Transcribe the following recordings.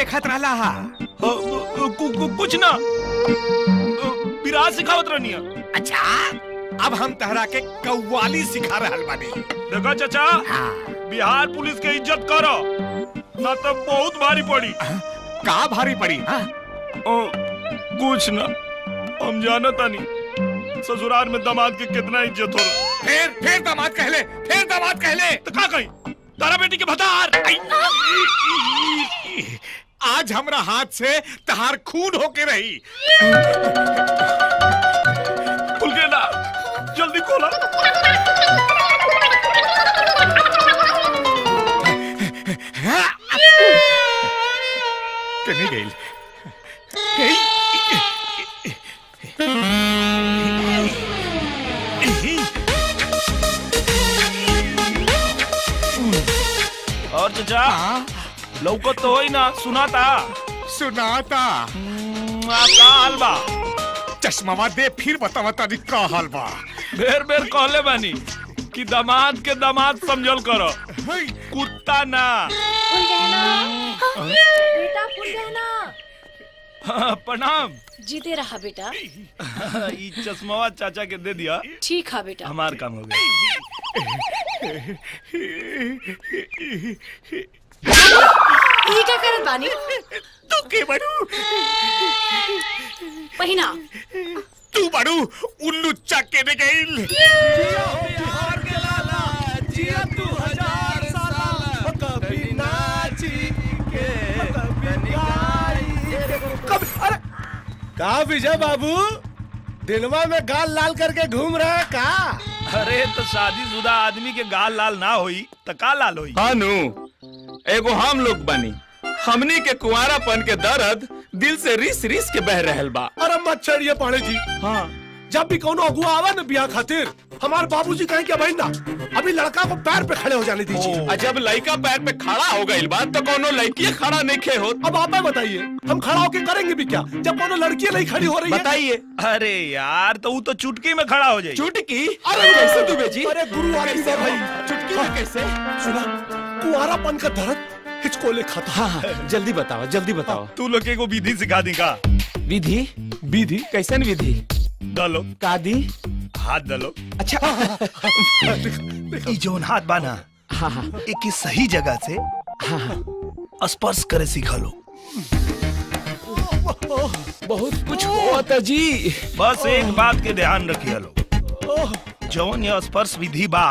देखत रहला हा? कुछ ना, विराज सिखावत रहनी है। अच्छा, अब हम तहरा के कव्वाली सिखा रहल बानी। देखा चाचा, बिहार पुलिस के इज्जत करो, ना तो बहुत भारी पड़ी। का भारी पड़ी? कुछ ना, हम जानता नहीं ससुराल में दामाद के कितना इज्जत हो रहा। फिर दामाद कहले, फिर दामाद कहले तो का कहीं तारा बेटी के भतार। आज हमरा हाथ से तहार खून होके रही। खुल के ना, जल्दी खोला। नहीं गई। और चाचा लौकत तो होई ना, सुनाता का हाल बा? चश्मा दे फिर बतावा तारी का हाल बा। बेर बेर कहले बानी कि दामाद के दामाद समझल करो, कुत्ता ना। बेटा फूल गहना। प्रणाम। जीते रहा बेटा। ये चश्मा चाचा के दे दिया। ठीक है बेटा, हमार काम हो गया। ये क्या करत बानी? तू के बड़ू? पहिना। तू बड़ू उल्लू चक्के दे गई। बिहार के लाला जिया तू 1000 साल, कभी नाची के कभी अरे का विजय बाबू, दिलवा में गाल लाल करके घूम रहा है का? अरे तो शादीशुदा आदमी के गाल लाल ना होई तो का लाल होई? हानू, एगो हम लोग बनी, हमनी के कुंवारापन के दर्द दिल से रिस रिस के बह रहल बा। अरे मत छड़िए पाड़े जी। हाँ, जब भी कोनो अगुआ आवा न बियाह खातिर, हमारे बाबूजी कहें कि भाई ना, अभी लड़का को पैर पे खड़े हो जाने दीजिए। जब लड़का पैर पे खड़ा हो गई बात तो कोनो लड़की खड़ा नहीं खे हो। अब आप बताइए, हम खड़ा होके करेंगे भी क्या जब कोनो लड़की नहीं खड़ी हो रही है? बताइए। अरे यार, तो वो तो चुटकी में खड़ा हो जाए। चुटकी? अरे कैसे दुबे जी? अरे गुरु आदमी है भाई, चुटकी में कैसे? सुना, कुंवारापन का दर्द हिचकोले खाता। हाँ, जल्दी बताओ, जल्दी बताओ। तू लोग को विधि सिखा दी का? विधि? विधि कैसन विधि? डालो का दी? हाथ डालो। अच्छा। ई जोन हाथ बाना, हाँ हाँ, एक ही सही जगह से स्पर्श करे सीखा लो। बहुत कुछ हुआ था जी। बस एक बात के ध्यान रखिए लो, जौन ये स्पर्श विधि बा,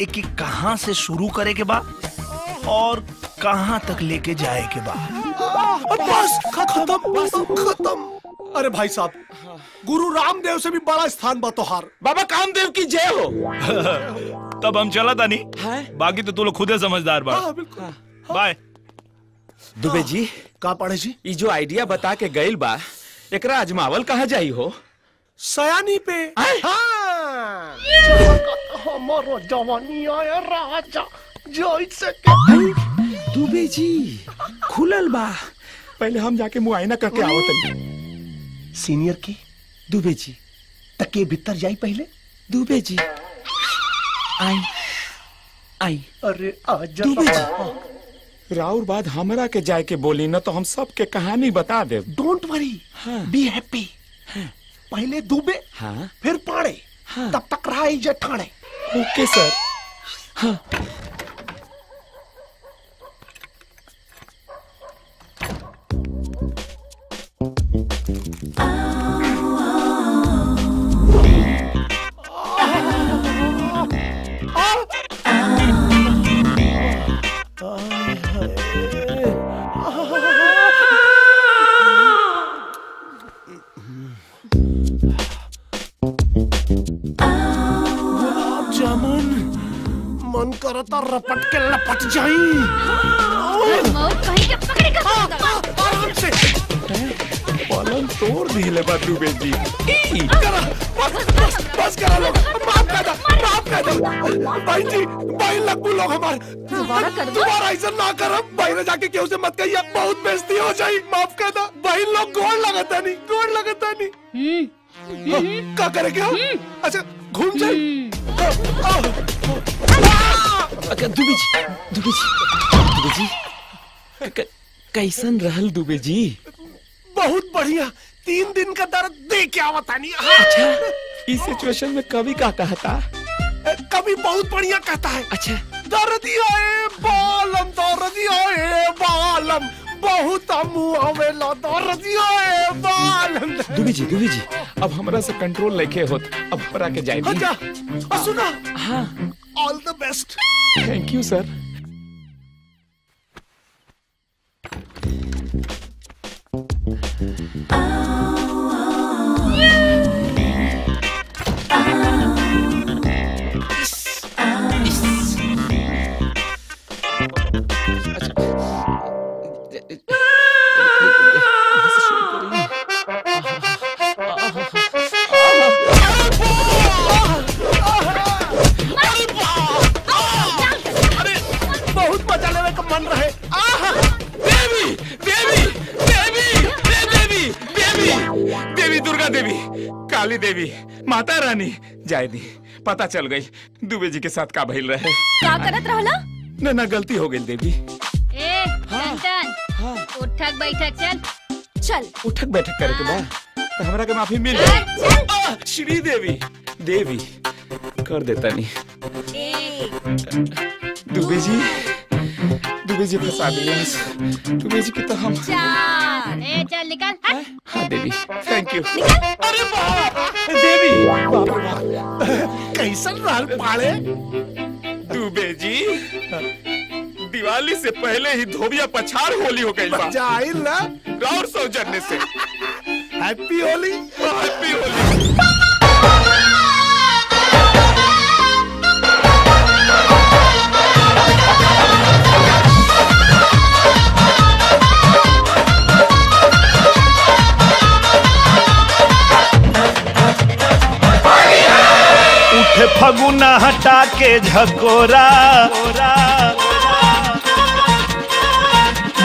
एक ही कहाँ से शुरू करे के बा और कहाँ तक लेके जाए के बा। बस खत्म। अरे भाई साहब, गुरु रामदेव से भी बड़ा स्थान बा तोहार। बाबा कामदेव की जय हो। तब हम चला था नहीं, बाकी तो तू लोग खुदे समझदार बा। बाय। दुबे जी, का पढ़े जी? ये जो आइडिया बता के गइल बा, एकरा अजमावल कहाँ जाई हो? सयानी पे। हाँ। हमारो जवानी आया राजा जैसे के। दुबे जी, खुलल बा, पहले हम जाके मुआयना करके आवत। सीनियर की दुबे जी तके भीतर जाई पहले। दुबे जी आई आई। अरे आजा दुबे जी, राउर बाद हमरा के जाए के बोली न तो हम सब के कहानी बता दे। Don't worry, be happy. पहले दुबे, हाँ, फिर पाड़े, हाँ, तब तक रहा इज्जत ठाणे। ओके सर। हाँ। मन करता रपट के लपट जाई। आराम से पलंग तोड़ दिले बा दुबे जी। बस करा लोग, माफ कर दो भाई जी। भाई लगू लोग हमारे दोबारा ऐसा ना करो। भाई ने जाके क्यों से मत कहिए, बहुत बेइज्जती हो जाए। माफ कर दो भाई, लोग गोड़ लगाता नहीं। क्या करे क्या? अच्छा घूम जाए। दुबे जी कैसन रहल दुबे जी? बहुत बढ़िया। 3 दिन का दर्द दे क्या बतानी। अच्छा, इस सिचुएशन में कवि का कहता? कवि बहुत बढ़िया कहता है। अच्छा, दर्दिया ए बालम, दर्दिया ए बालम, बहुत मुआवेला, दर्दिया ए बालम। दुबे जी, अब हमरा से कंट्रोल लेके होत, अब हमरा के जाए दी। अच्छा, सुना। हाँ, all the best. Thank you sir. बहुत मजा लेने का मन रहे। देवी देवी देवी देवी देवी देवी दुर्गा देवी, काली देवी, माता रानी, जाए दी। पता चल गई दुबे जी के साथ का भइल रहे। का करत रहला? ना गलती हो गई देवी। ए टन उठक बैठक चल। उठक बैठक करे के बाद तो हमरा के माफी मिल चल। श्री देवी देवी कर देता नहीं। दुबे जी फंसा दिलस। दुबे जी की तो हम चल निकल। हाँ देवी, थैंक यू। अरे बाप देवी, बाप रे बाप, कैसन रहल पाड़े? दुबे जी दिवाली से पहले ही धोबिया पछाड़ होली हो गई बा। जाइल ना राउर सौजन्य से हैप्पी होली। हैप्पी होली। उठे फगुना हटा के झकोरा,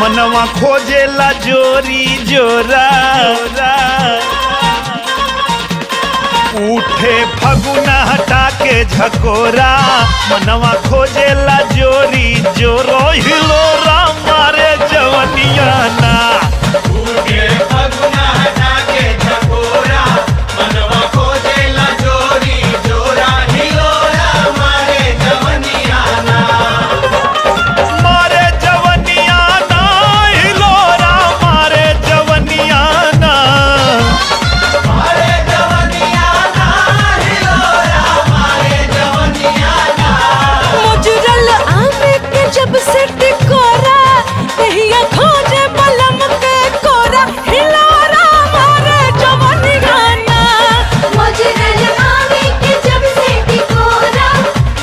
मनवा खोजेला जोरी जोरा। उठे फगुना हटा के झकोरा, मनवा खोजेला जोरी जोरो हिलोरा मारे जवनिया ना। उठे फगुना हटा के झकोरा, मनवा खोजेला जोरी जोरा, हिलोरा मारे जवनिया ना। मारे जवनिया ना, हिलोरा मारे जवनिया ना। मारे जवनिया ना, हिलोरा मारे जवनिया ना। मुजरल आमे के जब से टिकोरा, कहिया खोजे बलम के कोरा, हिलोरा मारे जवनिया ना। मुजरल आमे के जब से टिकोरा,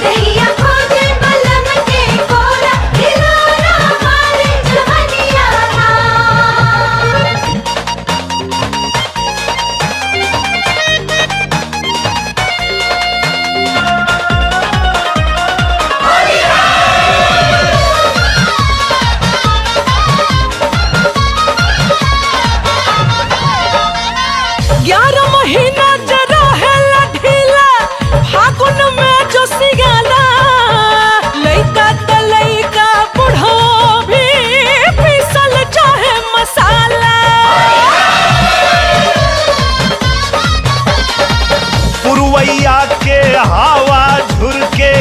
कहिया खोजे बलम के कोरा, हिलोरा मारे जवनिया ना। ग्यारह महीना जरा है ढीला, फागुन में जो सिगाला, लइका त लइका बुढ़ो भी पीसल चाहे मसाला। पुरवैया के हवा झुरके,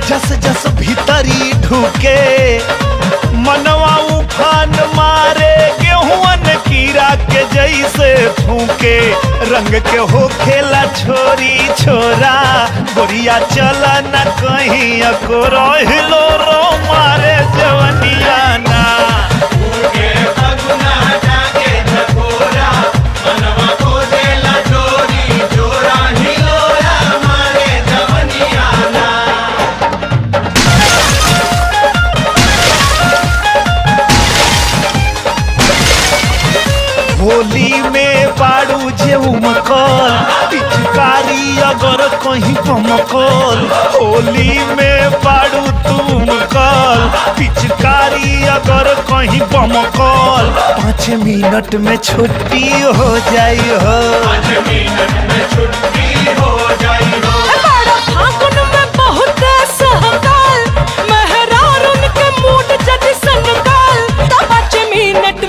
जस जस भीतरी ढुके, मनवा उफान मारे गेहूं कीड़ा के जैसे फूके। रंग के हो खेला छोरी छोरा, गोरिया चला न कहीं अकोरो, हिलोरो मारे जवनिया ना। उठे फगुना हटा के झकोरा, मनवा खोजेला जोरी जोरा, हिलोरा मारे जवनिया ना। होली में बाड़ू जे उमकल, पिचकारी अगर कहीं चमकल। होली में बाड़ू तुमकल, पिचकारी अगर कहीं बमकल। 5 मिनट में छुट्टी हो जाई हो। 5 मिनट में छुट्टी हो जाई हो। बड़ा फागुन में बहुत सहकाल, मेहरार उनके मूड जद संकाल, तो 5 मिनट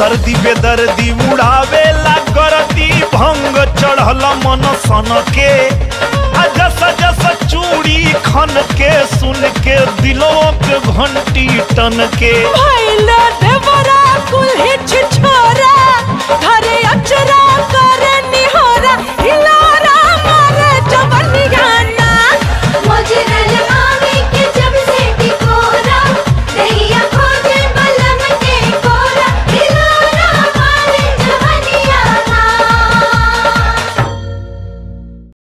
सर्दी बेदर्दी उड़ावे ला करती भंग चढ़ल मन सन के जस जस चूड़ी खन के सुन के दिलों के घंटी टन के।